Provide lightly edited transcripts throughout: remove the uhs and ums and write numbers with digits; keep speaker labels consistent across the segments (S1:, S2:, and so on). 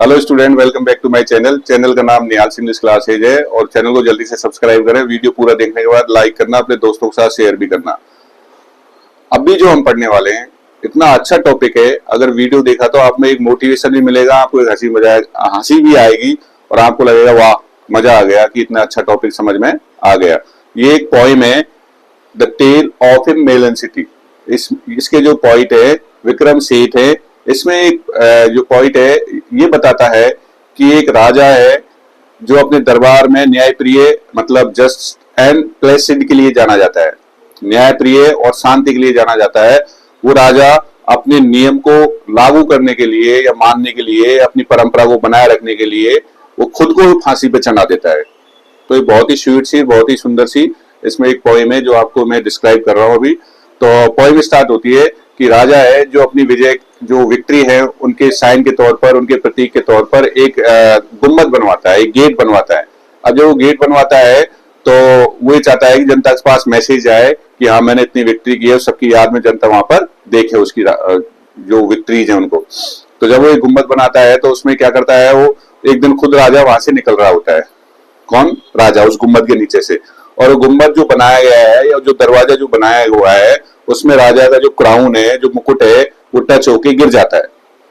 S1: Hello student, welcome back to my channel. Channel का नाम निहाल Singh classes है और चैनल को जल्दी से सब्सक्राइब करें। वीडियो पूरा देखने के बाद लाइक करना, अपने दोस्तों के साथ शेयर भी करना। अभी जो हम पढ़ने वाले हैं इतना अच्छा टॉपिक है, अगर वीडियो देखा तो आप में एक मोटिवेशन भी मिलेगा, आपको एक हंसी भी आएगी और आपको लगेगा वाह मजा आ गया कि इतना अच्छा टॉपिक समझ में आ गया। ये एक पोएम है, the tale of a melon city. इसके जो पॉइंट है विक्रम सेठ है। इसमें एक जो पॉइंट है ये बताता है कि एक राजा है जो अपने दरबार में न्यायप्रिय मतलब जस्ट एंड प्लेसिड के लिए जाना जाता है, न्यायप्रिय और शांति के लिए जाना जाता है। वो राजा अपने नियम को लागू करने के लिए या मानने के लिए, अपनी परंपरा को बनाए रखने के लिए वो खुद को फांसी पे चढ़ा देता है। तो ये बहुत ही स्वीट सी, बहुत ही सुंदर सी इसमें एक पोएम है जो आपको मैं डिस्क्राइब कर रहा हूँ अभी। तो पोएम स्टार्ट होती है कि राजा है जो अपनी विजय, जो विक्ट्री है, उनके साइन के तौर पर, उनके प्रतीक के तौर पर एक गुम्बद बनवाता है, एक गेट बनवाता है। अब जब वो गेट बनवाता है तो वो चाहता है कि जनता के पास मैसेज आए कि हाँ मैंने इतनी विक्ट्री की है, सबकी याद में जनता वहां पर देखे उसकी जो विक्ट्रीज है उनको। तो जब वो एक गुम्बद बनाता है तो उसमें क्या करता है, वो एक दिन खुद राजा वहां से निकल रहा होता है। कौन? राजा, उस गुम्बद के नीचे से। और गुम्बद जो बनाया गया है या जो दरवाजा जो बनाया हुआ है उसमें राजा का जो क्राउन है, जो मुकुट है, वो टच होके गिर जाता है।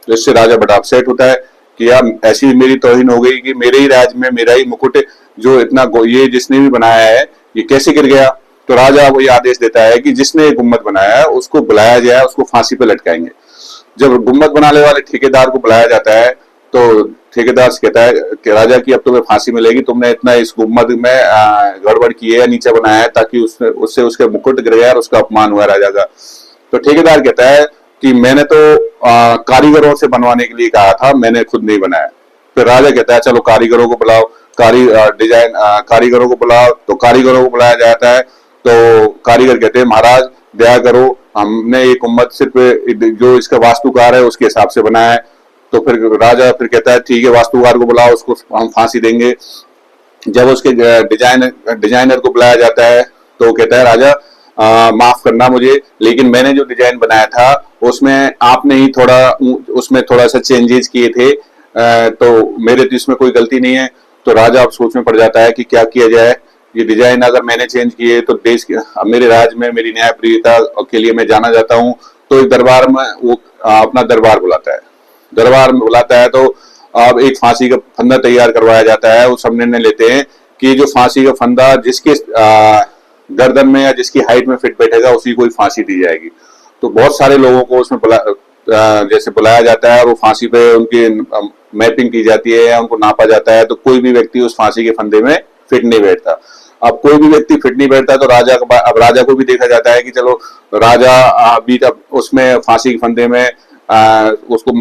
S1: तो इससे राजा बड़ा अपसेट होता है कि यार ऐसी मेरी तौहीन हो गई कि मेरे ही राज में मेरा ही मुकुट जो इतना ये जिसने भी बनाया है ये कैसे गिर गया। तो राजा वो ये आदेश देता है कि जिसने ये गुम्बद बनाया है उसको बुलाया जाए, उसको फांसी पे लटकाएंगे। जब गुम्बद बनाने वाले ठेकेदार को बुलाया जाता है तो ठेकेदार से कहता है कि राजा की अब तुम्हें फांसी मिलेगी, तुमने इतना इस गुम्बद में गड़बड़ की है या नीचे बनाया है ताकि उससे उसके मुकुट गिर गया और उसका अपमान हुआ राजा का। तो ठेकेदार कहता है कि मैंने तो कारीगरों से बनवाने के लिए कहा था, मैंने खुद नहीं बनाया। फिर राजा कहता है चलो कारीगरों को बुलाओ, कारीगरों को बुलाओ। तो कारीगरों को बुलाया जाता है तो कारीगर कहते हैं महाराज दया करो, हमने ये गुम्बद सिर्फ जो इसका वास्तुकार है उसके हिसाब से बनाया है। तो फिर राजा फिर कहता है ठीक है वास्तुकार को बुलाओ, उसको हम फांसी देंगे। जब उसके डिजाइनर को बुलाया जाता है तो कहता है राजा माफ करना मुझे, लेकिन मैंने जो डिजाइन बनाया था उसमें आपने ही उसमें थोड़ा सा चेंजेस किए थे, तो मेरे तो इसमें कोई गलती नहीं है। तो राजा अब सोच में पड़ जाता है कि क्या किया जाए। ये डिजाइन अगर मैंने चेंज किए तो देश के मेरे राज्य में मेरी न्यायप्रियता के लिए मैं जाना जाता हूँ। तो एक दरबार में वो अपना दरबार बुलाता है। दरबार में बुलाता है तो अब एक फांसी का फंदा तैयार करवाया जाता है। वो सब निर्णय लेते हैं कि जो फांसी का फंदा जिसके गर्दन में या जिसकी हाइट में फिट बैठेगा उसी को ही फांसी दी जाएगी। तो बहुत सारे लोगों को उसमें जैसे बुलाया जाता है और वो फांसी पे उनकी मैपिंग की जाती है या उनको नापा जाता है। तो कोई भी व्यक्ति उस फांसी के फंदे में फिट नहीं बैठता। अब कोई भी व्यक्ति फिट नहीं बैठता तो अब राजा को भी देखा जाता है कि चलो राजा अभी उसमें फांसी के फंदे में उसको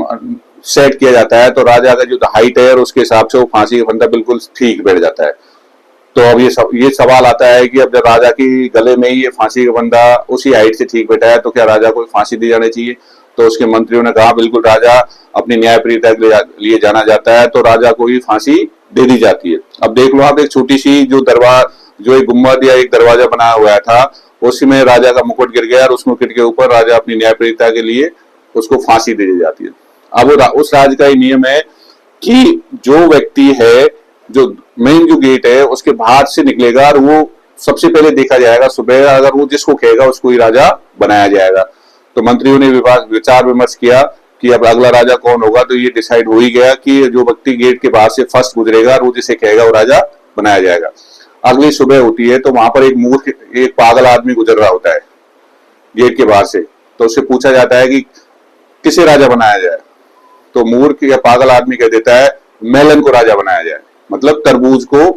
S1: सेट किया जाता है। तो राजा का जो हाइट है और उसके हिसाब से वो फांसी का फंदा बिल्कुल ठीक बैठ जाता है। तो अब ये सवाल आता है कि अब जब राजा की गले में ही ये फांसी का फंदा उसी हाइट से ठीक बैठा है तो क्या राजा को फांसी दी जानी चाहिए। तो उसके मंत्रियों ने कहा बिल्कुल राजा अपनी न्यायप्रियता के लिए जाना जाता है, तो राजा को ही फांसी दे दी जाती है। अब देख लो आप, एक छोटी सी जो एक गुम्बद या एक दरवाजा बनाया हुआ था उसी में राजा का मुकुट गिर गया और उस मुकुट के ऊपर राजा अपनी न्यायप्रियता के लिए उसको फांसी दे दी जाती है। अब उस राज्य का ही नियम है कि जो व्यक्ति है, जो मेन जो गेट है उसके बाहर से निकलेगा और वो सबसे पहले देखा जाएगा सुबह, अगर वो जिसको कहेगा उसको ही राजा बनाया जाएगा। तो मंत्रियों ने विचार विमर्श किया कि अब अगला राजा कौन होगा। तो ये डिसाइड हो ही गया कि जो व्यक्ति गेट के बाहर से फर्स्ट गुजरेगा और वो जिसे कहेगा वो राजा बनाया जाएगा। अगली सुबह होती है तो वहां पर एक पागल आदमी गुजर रहा होता है गेट के बाहर से। तो उससे पूछा जाता है कि किसे राजा बनाया जाए। तो मूर्ख या पागल आदमी कह देता है मेलन को राजा बनाया जाए, मतलब तरबूज को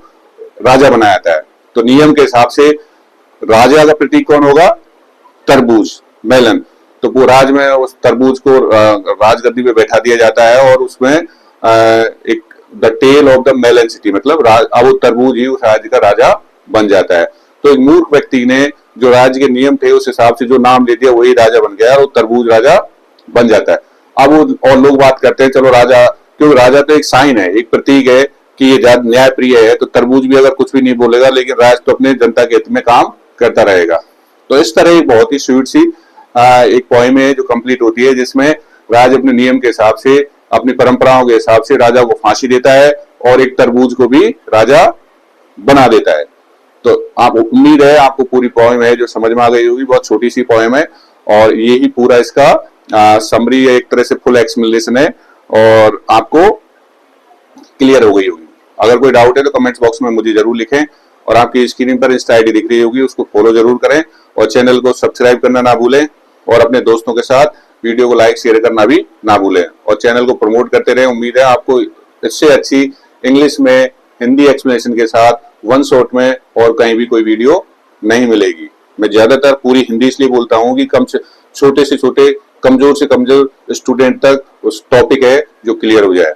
S1: राजा बनाया जाता है। तो नियम के हिसाब से राजा का प्रतीक कौन होगा? तरबूज, मेलन। तो वो राज में उस तरबूज को राजगद्दी पे बैठा दिया जाता है और उसमें एक the tale of the melon city, मतलब अब वो तरबूज ही उस राज्य का राजा बन जाता है। तो एक मूर्ख व्यक्ति ने जो राज्य के नियम थे उस हिसाब से जो नाम दे दिया वही राजा बन गया और वो तरबूज राजा बन जाता है। अब वो और लोग बात करते हैं चलो राजा, क्योंकि राजा तो एक साइन है, एक प्रतीक है कि ये न्यायप्रिय है। तो तरबूज भी अगर कुछ भी नहीं बोलेगा लेकिन राज तो अपने जनता के हित में काम करता रहेगा। तो इस तरह एक बहुत ही स्वीट सी एक पोएम है जो कंप्लीट होती है जिसमें राज अपने नियम के हिसाब से अपनी परंपराओं के हिसाब से राजा को फांसी देता है और एक तरबूज को भी राजा बना देता है। तो आप उम्मीद है आपको पूरी पोएम है जो समझ में आ गई होगी, बहुत छोटी सी पोएम है और यही पूरा इसका समरी है, एक तरह से फुल एक्सप्लेनेशन है और आपको क्लियर हो गई होगी। अगर कोई डाउट है तो कमेंट्स बॉक्स में मुझे जरूर लिखें और आपकी स्क्रीन पर इंस्टा आईडी दिख रही होगी, उसको फॉलो जरूर करें और चैनल को सब्सक्राइब करना ना भूलें और अपने दोस्तों के साथ वीडियो को लाइक शेयर करना भी ना भूलें और चैनल को प्रमोट करते रहें। उम्मीद है आपको इससे अच्छी इंग्लिश में हिंदी एक्सप्लेनेशन के साथ वन शॉट में और कहीं भी कोई वीडियो नहीं मिलेगी। मैं ज्यादातर पूरी हिंदी इसलिए बोलता हूँ कि छोटे से छोटे, कमजोर से कमजोर स्टूडेंट तक उस टॉपिक है जो क्लियर हो जाए।